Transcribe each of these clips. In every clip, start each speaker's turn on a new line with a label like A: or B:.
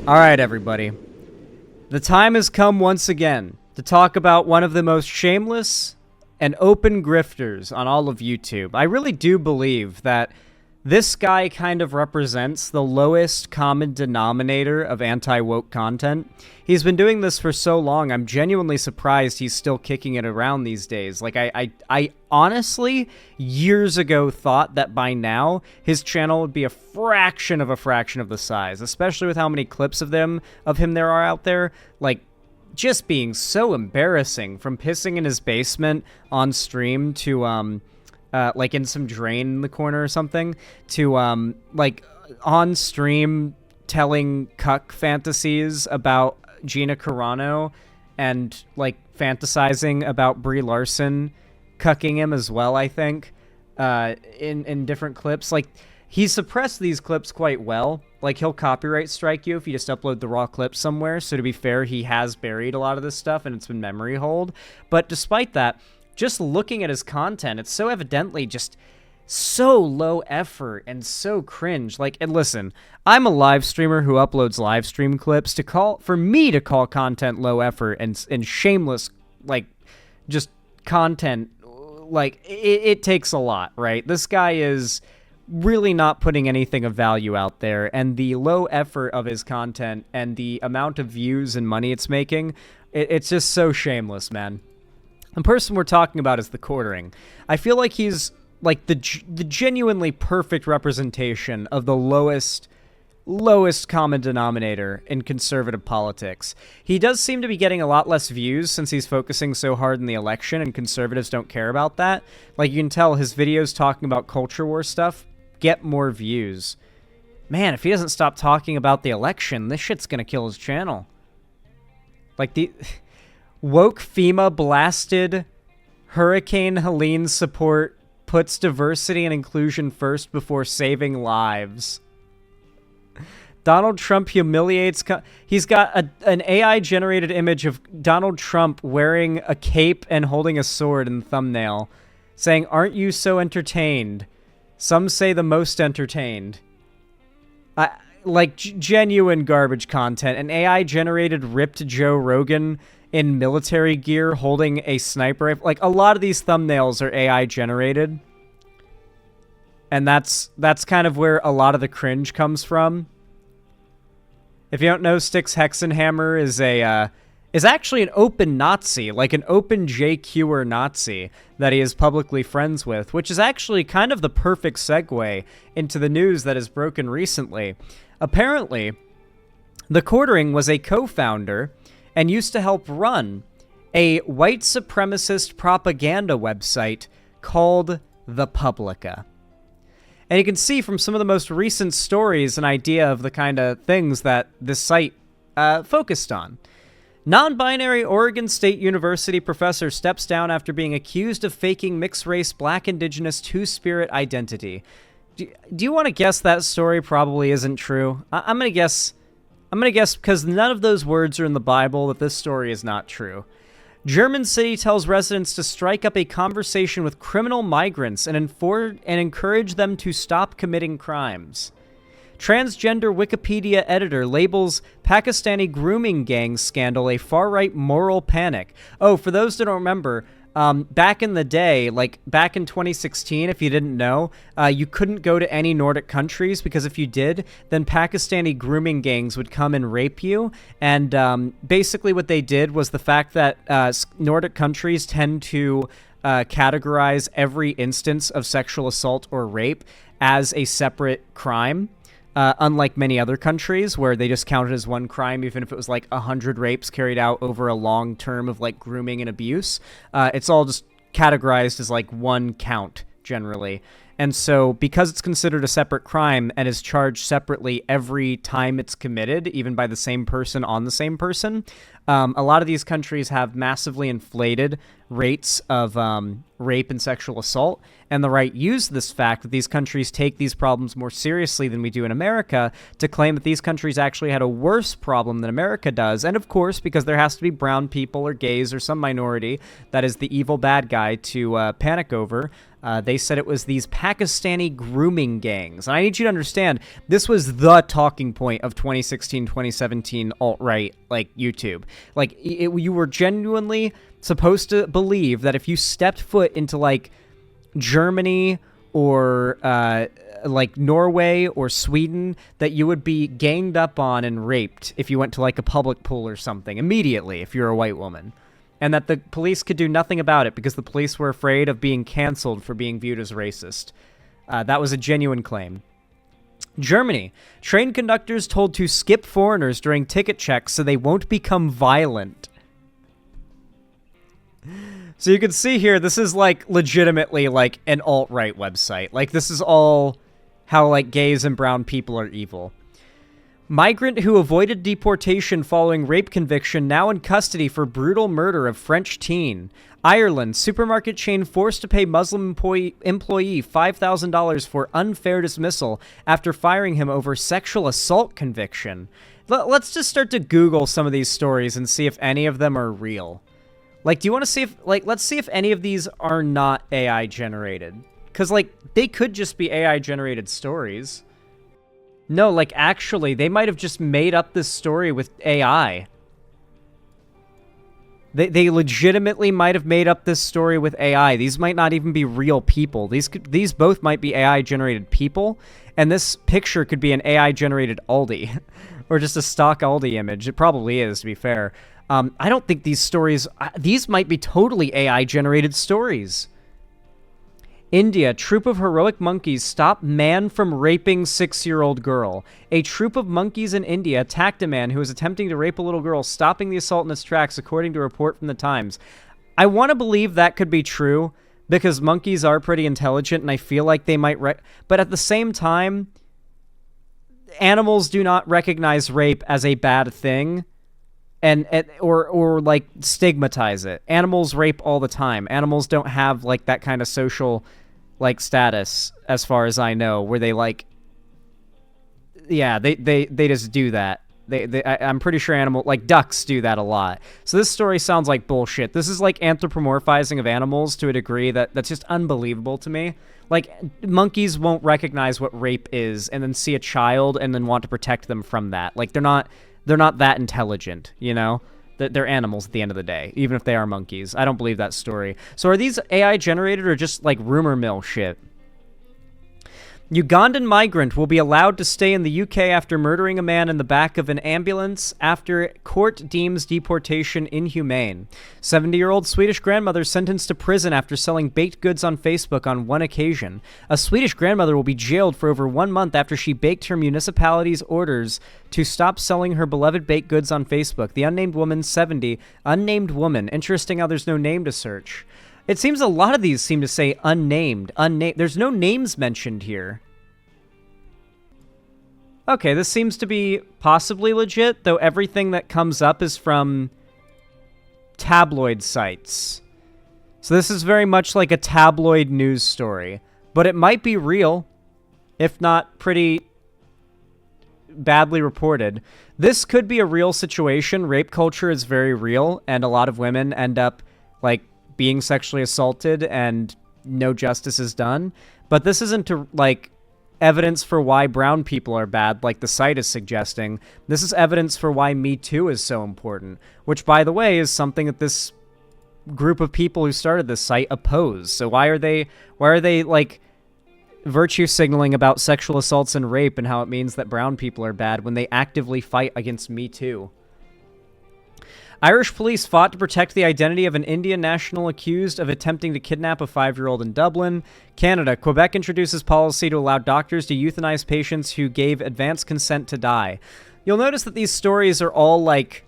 A: All right, everybody. The time has come once again to talk about one of the most shameless and open grifters on all of YouTube. I really do believe that this guy kind of represents the lowest common denominator of anti-woke content. He's been doing this for so long, I'm genuinely surprised he's still kicking it around these days. Like, I honestly, years ago, thought that by now, his channel would be a fraction of the size, especially with how many clips of him there are out there. Like, just being so embarrassing, from pissing in his basement on stream to, like in some drain in the corner or something, to, like, on stream telling cuck fantasies about Gina Carano and, like, fantasizing about Brie Larson cucking him as well, I think, in different clips. Like, he suppressed these clips quite well. Like, he'll copyright strike you if you just upload the raw clip somewhere, so to be fair, he has buried a lot of this stuff and it's been memory hold. But despite that, just looking at his content, it's so evidently just so low effort and so cringe. Like, and listen, I'm a live streamer who uploads live stream clips. For me to call content low effort and shameless, like, just content, like, it takes a lot, right? This guy is really not putting anything of value out there, and the low effort of his content and the amount of views and money it's making, it's just so shameless, man. The person we're talking about is the Quartering. I feel like he's like the genuinely perfect representation of the lowest common denominator in conservative politics. He does seem to be getting a lot less views since he's focusing so hard in the election, and conservatives don't care about that. Like, you can tell his videos talking about culture war stuff get more views. Man, if he doesn't stop talking about the election, this shit's gonna kill his channel. Like, the woke FEMA blasted Hurricane Helene support puts diversity and inclusion first before saving lives. Donald Trump humiliates... He's got an AI-generated image of Donald Trump wearing a cape and holding a sword in the thumbnail, saying, "Aren't you so entertained? Some say the most entertained." Like, genuine garbage content. An AI-generated ripped Joe Rogan in military gear holding a sniper rifle. Like, a lot of these thumbnails are AI generated. And that's kind of where a lot of the cringe comes from. If you don't know, Styx Hexenhammer is actually an open Nazi, like an open JQer Nazi that he is publicly friends with, which is actually kind of the perfect segue into the news that has broken recently. Apparently, the Quartering was a co-founder and used to help run a white supremacist propaganda website called The Publica. And you can see from some of the most recent stories an idea of the kind of things that this site focused on. Non-binary Oregon State University professor steps down after being accused of faking mixed-race Black Indigenous Two-Spirit identity. Do you want to guess that story probably isn't true? I'm going to guess because none of those words are in the Bible that this story is not true. German city tells residents to strike up a conversation with criminal migrants and encourage them to stop committing crimes. Transgender Wikipedia editor labels Pakistani grooming gang scandal a far-right moral panic. Oh, for those that don't remember, back in the day, like back in 2016, if you didn't know, you couldn't go to any Nordic countries because if you did, then Pakistani grooming gangs would come and rape you. And basically what they did was the fact that Nordic countries tend to categorize every instance of sexual assault or rape as a separate crime. Unlike many other countries where they just count it as one crime, even if it was like 100 rapes carried out over a long term of like grooming and abuse. It's all just categorized as like one count generally. And so because it's considered a separate crime and is charged separately every time it's committed, even by the same person on the same person, a lot of these countries have massively inflated rates of rape and sexual assault. And the right used this fact that these countries take these problems more seriously than we do in America to claim that these countries actually had a worse problem than America does. And of course, because there has to be brown people or gays or some minority that is the evil bad guy to panic over, they said it was these Pakistani grooming gangs. And I need you to understand, this was the talking point of 2016, 2017 alt-right, like, YouTube. Like, you were genuinely supposed to believe that if you stepped foot into, like, Germany or like Norway or Sweden, that you would be ganged up on and raped if you went to like a public pool or something immediately if you're a white woman, and that the police could do nothing about it because the police were afraid of being canceled for being viewed as racist. That was a genuine claim. Germany. Train conductors told to skip foreigners during ticket checks so they won't become violent. So you can see here, this is, like, legitimately, like, an alt-right website. Like, this is all how, like, gays and brown people are evil. Migrant who avoided deportation following rape conviction now in custody for brutal murder of French teen. Ireland. Supermarket chain forced to pay Muslim employee $5,000 for unfair dismissal after firing him over sexual assault conviction. Let's just start to Google some of these stories and see if any of them are real. Like, do you want to see if, like, let's see if any of these are not AI generated. Because, like, they could just be AI generated stories. No, like, actually, they might have just made up this story with AI. They legitimately might have made up this story with AI. These might not even be real people. These both might be AI generated people. And this picture could be an AI generated Aldi. Or just a stock Aldi image. It probably is, to be fair. I don't think these stories... these might be totally AI-generated stories. India. Troop of heroic monkeys stop man from raping 6-year-old girl. A troop of monkeys in India attacked a man who was attempting to rape a little girl, stopping the assault in its tracks, according to a report from the Times. I want to believe that could be true, because monkeys are pretty intelligent, and I feel like they might... but at the same time, animals do not recognize rape as a bad thing. Or like stigmatize it. Animals rape all the time. Animals don't have like that kind of social like status, as far as I know, where they like, yeah, they just do that. I'm pretty sure like ducks do that a lot. So this story sounds like bullshit. This is like anthropomorphizing of animals to a degree that's just unbelievable to me. Like, monkeys won't recognize what rape is and then see a child and then want to protect them from that. Like, they're not that intelligent, you know? They're animals at the end of the day, even if they are monkeys. I don't believe that story. So are these AI generated or just like rumor mill shit? Ugandan migrant will be allowed to stay in the UK after murdering a man in the back of an ambulance after court deems deportation inhumane. 70-year-old Swedish grandmother sentenced to prison after selling baked goods on Facebook on one occasion. A Swedish grandmother will be jailed for over 1 month after she baked her municipality's orders to stop selling her beloved baked goods on Facebook. The unnamed woman, 70, unnamed woman. Interesting how there's no name to search. It seems a lot of these seem to say unnamed. There's no names mentioned here. Okay, this seems to be possibly legit, though everything that comes up is from tabloid sites. So this is very much like a tabloid news story. But it might be real, if not pretty badly reported. This could be a real situation. Rape culture is very real, and a lot of women end up, like, being sexually assaulted and no justice is done. But this isn't like evidence for why brown people are bad, like the site is suggesting. This is evidence for why Me Too is so important, which, by the way, is something that this group of people who started this site oppose. So why are they like virtue signaling about sexual assaults and rape and how it means that brown people are bad when they actively fight against Me Too? Irish police fought to protect the identity of an Indian national accused of attempting to kidnap a 5-year-old in Dublin. Canada. Quebec introduces policy to allow doctors to euthanize patients who gave advance consent to die. You'll notice that these stories are all, like,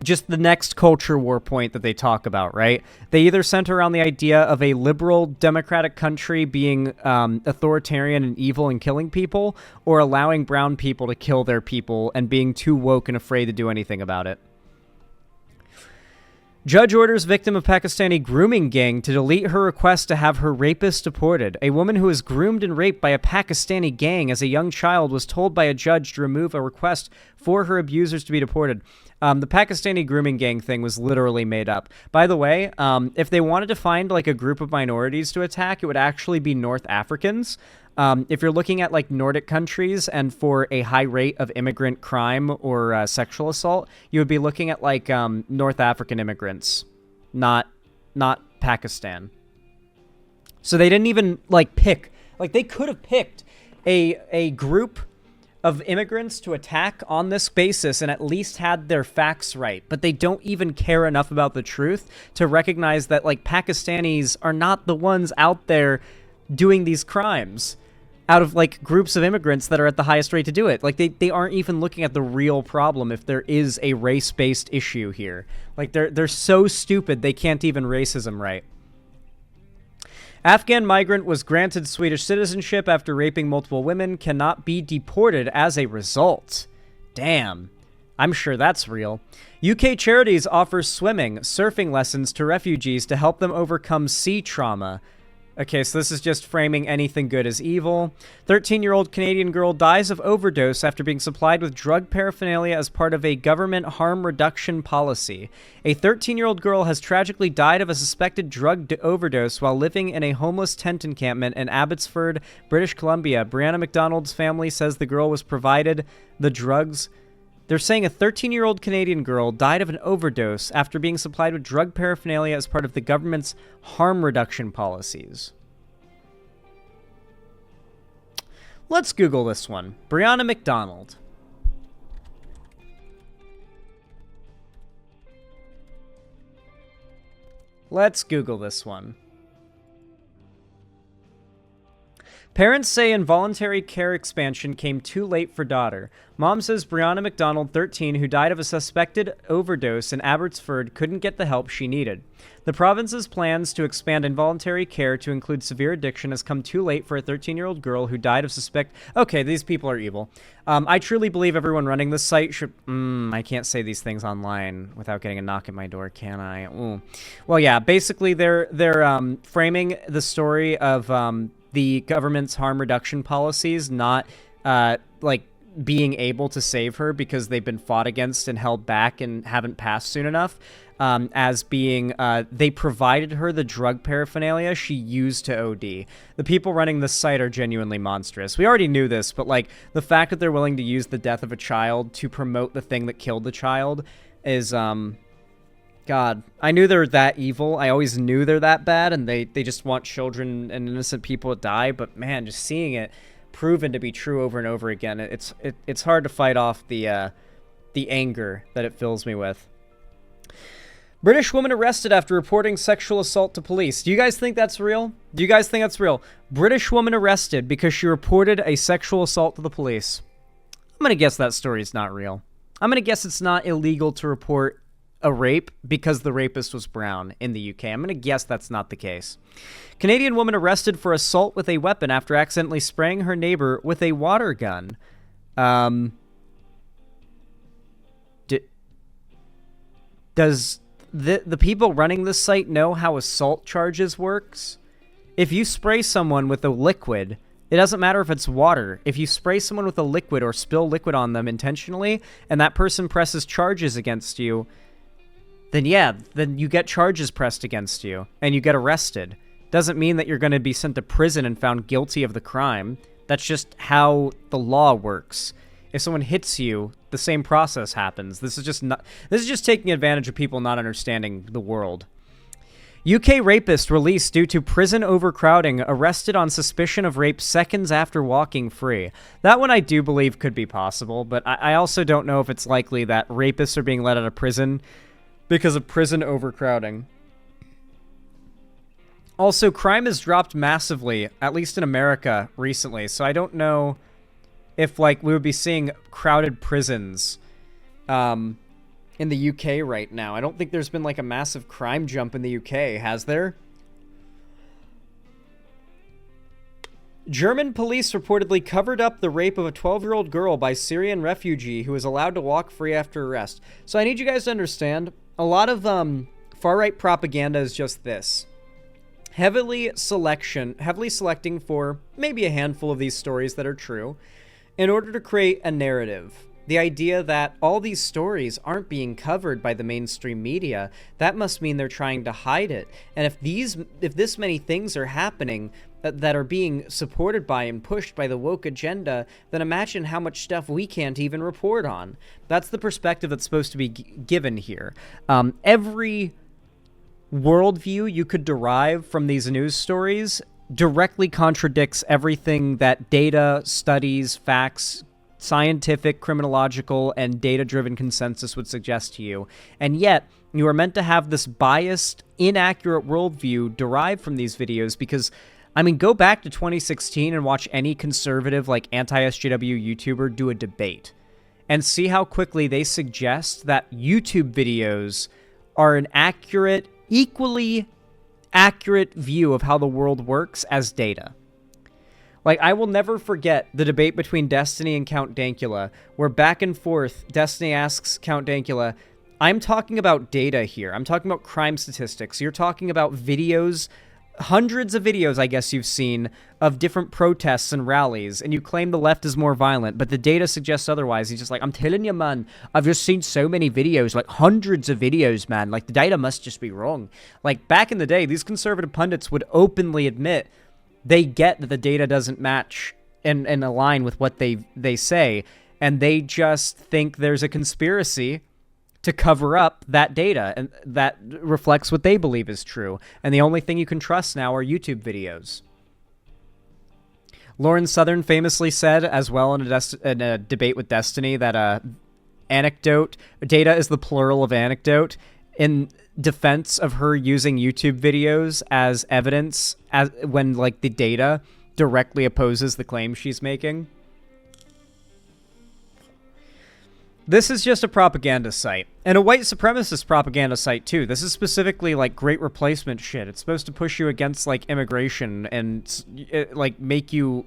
A: just the next culture war point that they talk about, right? They either center around the idea of a liberal democratic country being authoritarian and evil and killing people, or allowing brown people to kill their people and being too woke and afraid to do anything about it. Judge orders victim of Pakistani grooming gang to delete her request to have her rapist deported. A woman who was groomed and raped by a Pakistani gang as a young child was told by a judge to remove a request for her abusers to be deported. The Pakistani grooming gang thing was literally made up. By the way, if they wanted to find like a group of minorities to attack, it would actually be North Africans. If you're looking at like Nordic countries and for a high rate of immigrant crime or sexual assault, you would be looking at like North African immigrants, not Pakistan. So they didn't even like pick, like they could have picked a group of immigrants to attack on this basis and at least had their facts right, but they don't even care enough about the truth to recognize that like Pakistanis are not the ones out there doing these crimes out of like groups of immigrants that are at the highest rate to do it. Like they aren't even looking at the real problem if there is a race-based issue here. Like they're so stupid they can't even racism right. Afghan migrant was granted Swedish citizenship after raping multiple women, cannot be deported as a result. Damn. I'm sure that's real. UK Charities offers swimming, surfing lessons to refugees to help them overcome sea trauma. Okay, so this is just framing anything good as evil. 13-year-old Canadian girl dies of overdose after being supplied with drug paraphernalia as part of a government harm reduction policy. A 13-year-old girl has tragically died of a suspected drug overdose while living in a homeless tent encampment in Abbotsford, British Columbia. Brianna McDonald's family says the girl was provided the drugs. They're saying a 13-year-old Canadian girl died of an overdose after being supplied with drug paraphernalia as part of the government's harm reduction policies. Let's Google this one. Brianna McDonald. Let's Google this one. Parents say involuntary care expansion came too late for daughter. Mom says Brianna McDonald, 13, who died of a suspected overdose in Abbotsford, couldn't get the help she needed. The province's plans to expand involuntary care to include severe addiction has come too late for a 13-year-old girl who died of suspect... Okay, these people are evil. I truly believe everyone running this site should... I can't say these things online without getting a knock at my door, can I? Ooh. Well, yeah, basically they're framing the story of... the government's harm reduction policies not like being able to save her because they've been fought against and held back and haven't passed soon enough, as being they provided her the drug paraphernalia she used to OD. The people running this site are genuinely monstrous. We already knew this, but like the fact that they're willing to use the death of a child to promote the thing that killed the child is God, I knew they were that evil. I always knew they're that bad, and they just want children and innocent people to die. But man, just seeing it proven to be true over and over again, it's hard to fight off the anger that it fills me with. British woman arrested after reporting sexual assault to police. Do you guys think that's real? Do you guys think that's real? British woman arrested because she reported a sexual assault to the police. I'm gonna guess that story is not real. I'm gonna guess it's not illegal to report a rape because the rapist was brown in the UK. I'm going to guess that's not the case. Canadian woman arrested for assault with a weapon after accidentally spraying her neighbor with a water gun. Does the people running this site know how assault charges works? If you spray someone with a liquid, it doesn't matter if it's water. If you spray someone with a liquid or spill liquid on them intentionally, and that person presses charges against you, then you get charges pressed against you, and you get arrested. Doesn't mean that you're going to be sent to prison and found guilty of the crime. That's just how the law works. If someone hits you, the same process happens. This is just taking advantage of people not understanding the world. UK rapist released due to prison overcrowding, arrested on suspicion of rape seconds after walking free. That one I do believe could be possible, but I also don't know if it's likely that rapists are being let out of prison because of prison overcrowding. Also, crime has dropped massively, at least in America, recently. So I don't know if, like, we would be seeing crowded prisons in the UK right now. I don't think there's been, like, a massive crime jump in the UK, has there? German police reportedly covered up the rape of a 12-year-old girl by Syrian refugee who was allowed to walk free after arrest. So I need you guys to understand, a lot of far-right propaganda is just this. Heavily selecting for maybe a handful of these stories that are true in order to create a narrative. The idea that all these stories aren't being covered by the mainstream media, that must mean they're trying to hide it. And if this many things are happening that are being supported by and pushed by the woke agenda, then imagine how much stuff we can't even report on. That's the perspective that's supposed to be given here. Every worldview you could derive from these news stories directly contradicts everything that data, studies, facts, scientific, criminological, and data-driven consensus would suggest to you. And yet, you are meant to have this biased, inaccurate worldview derived from these videos because, I mean, go back to 2016 and watch any conservative, like, anti-SJW YouTuber do a debate and see how quickly they suggest that YouTube videos are an accurate, equally accurate view of how the world works as data. Like, I will never forget the debate between Destiny and Count Dankula, where back and forth, Destiny asks Count Dankula, I'm talking about data here. I'm talking about crime statistics. You're talking about videos, hundreds of videos, I guess you've seen, of different protests and rallies, and you claim the left is more violent, but the data suggests otherwise. He's just like, I'm telling you, man, I've just seen so many videos, like hundreds of videos, man. Like, the data must just be wrong. Like, back in the day, these conservative pundits would openly admit they get that the data doesn't match and align with what they say, and they just think there's a conspiracy to cover up that data, and that reflects what they believe is true. And the only thing you can trust now are YouTube videos. Lauren Southern famously said, as well in a debate with Destiny, that data is the plural of anecdote, in defense of her using YouTube videos as evidence when, like, the data directly opposes the claim she's making. This is just a propaganda site, and a white supremacist propaganda site too. This is specifically like great replacement shit. It's supposed to push you against, like, immigration and like make you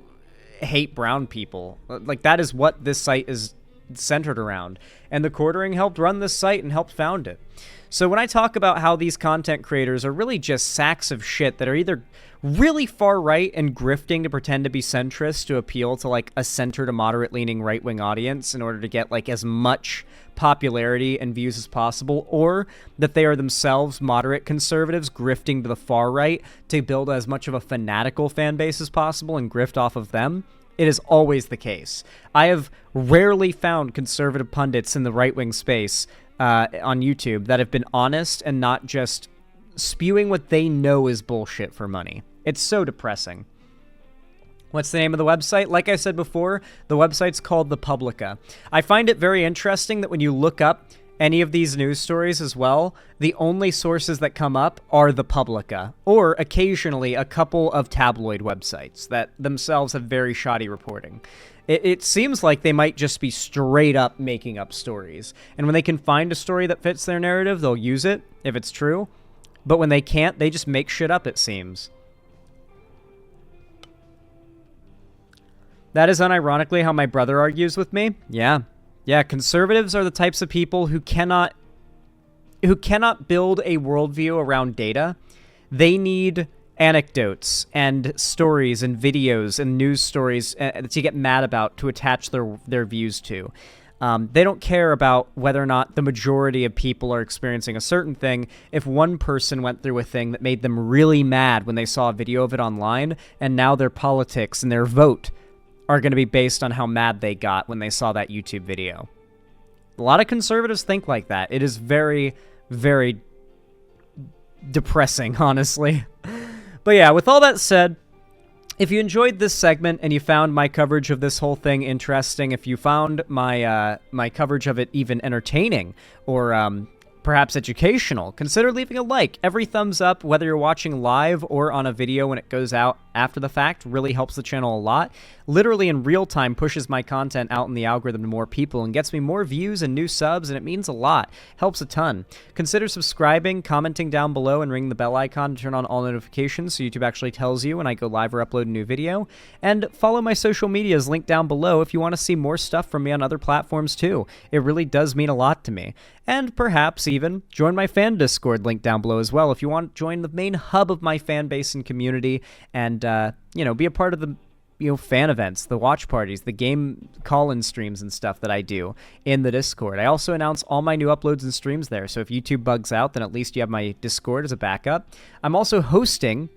A: hate brown people. Like, that is what this site is centered around, and the Quartering helped run this site and helped found it. So when I talk about how these content creators are really just sacks of shit that are either really far right and grifting to pretend to be centrist to appeal to, like, a center to moderate leaning right wing audience in order to get, like, as much popularity and views as possible, or that they are themselves moderate conservatives grifting to the far right to build as much of a fanatical fan base as possible and grift off of them, it is always the case. I have rarely found conservative pundits in the right-wing space on YouTube that have been honest and not just spewing what they know is bullshit for money. It's so depressing. What's the name of the website? Like I said before, the website's called The Publica. I find it very interesting that when you look up any of these news stories as well, the only sources that come up are The Publica, or occasionally a couple of tabloid websites that themselves have very shoddy reporting. It seems like they might just be straight up making up stories. And when they can find a story that fits their narrative, they'll use it, if it's true. But when they can't, they just make shit up, it seems. That is unironically how my brother argues with me. Yeah. Yeah, conservatives are the types of people who cannot build a worldview around data. They need anecdotes and stories and videos and news stories to get mad about, to attach their views to. They don't care about whether or not the majority of people are experiencing a certain thing. If one person went through a thing that made them really mad when they saw a video of it online, and now their politics and their vote are going to be based on how mad they got when they saw that YouTube video. A lot of conservatives think like that. It is very, very depressing, honestly. But yeah, with all that said, if you enjoyed this segment and you found my coverage of this whole thing interesting, if you found my my coverage of it even entertaining or perhaps educational, consider leaving a like. Every thumbs up, whether you're watching live or on a video when it goes out after the fact, really helps the channel a lot. Literally in real time pushes my content out in the algorithm to more people and gets me more views and new subs, and it means a lot. Helps a ton. Consider subscribing, commenting down below, and ringing the bell icon to turn on all notifications so YouTube actually tells you when I go live or upload a new video. And follow my social medias linked down below if you want to see more stuff from me on other platforms too. It really does mean a lot to me. And perhaps even join my fan Discord link down below as well if you want to join the main hub of my fan base and community and, you know, be a part of the fan events, the watch parties, the game call-in streams and stuff that I do in the Discord. I also announce all my new uploads and streams there, so if YouTube bugs out, then at least you have my Discord as a backup. I'm also hosting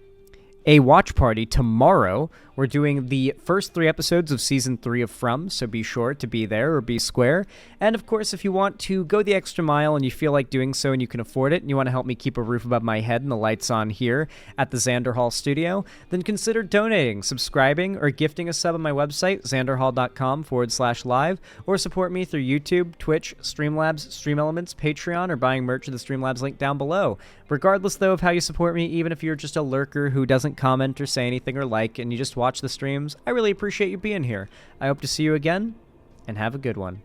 A: a watch party tomorrow. We're doing the first 3 episodes of Season 3 of From, so be sure to be there or be square. And of course, if you want to go the extra mile and you feel like doing so and you can afford it, and you want to help me keep a roof above my head and the lights on here at the Xander Hall studio, then consider donating, subscribing, or gifting a sub on my website, xanderhall.com/live, or support me through YouTube, Twitch, Streamlabs, StreamElements, Patreon, or buying merch at the Streamlabs link down below. Regardless, though, of how you support me, even if you're just a lurker who doesn't comment or say anything or like, and you just watch the streams, I really appreciate you being here. I hope to see you again, and have a good one.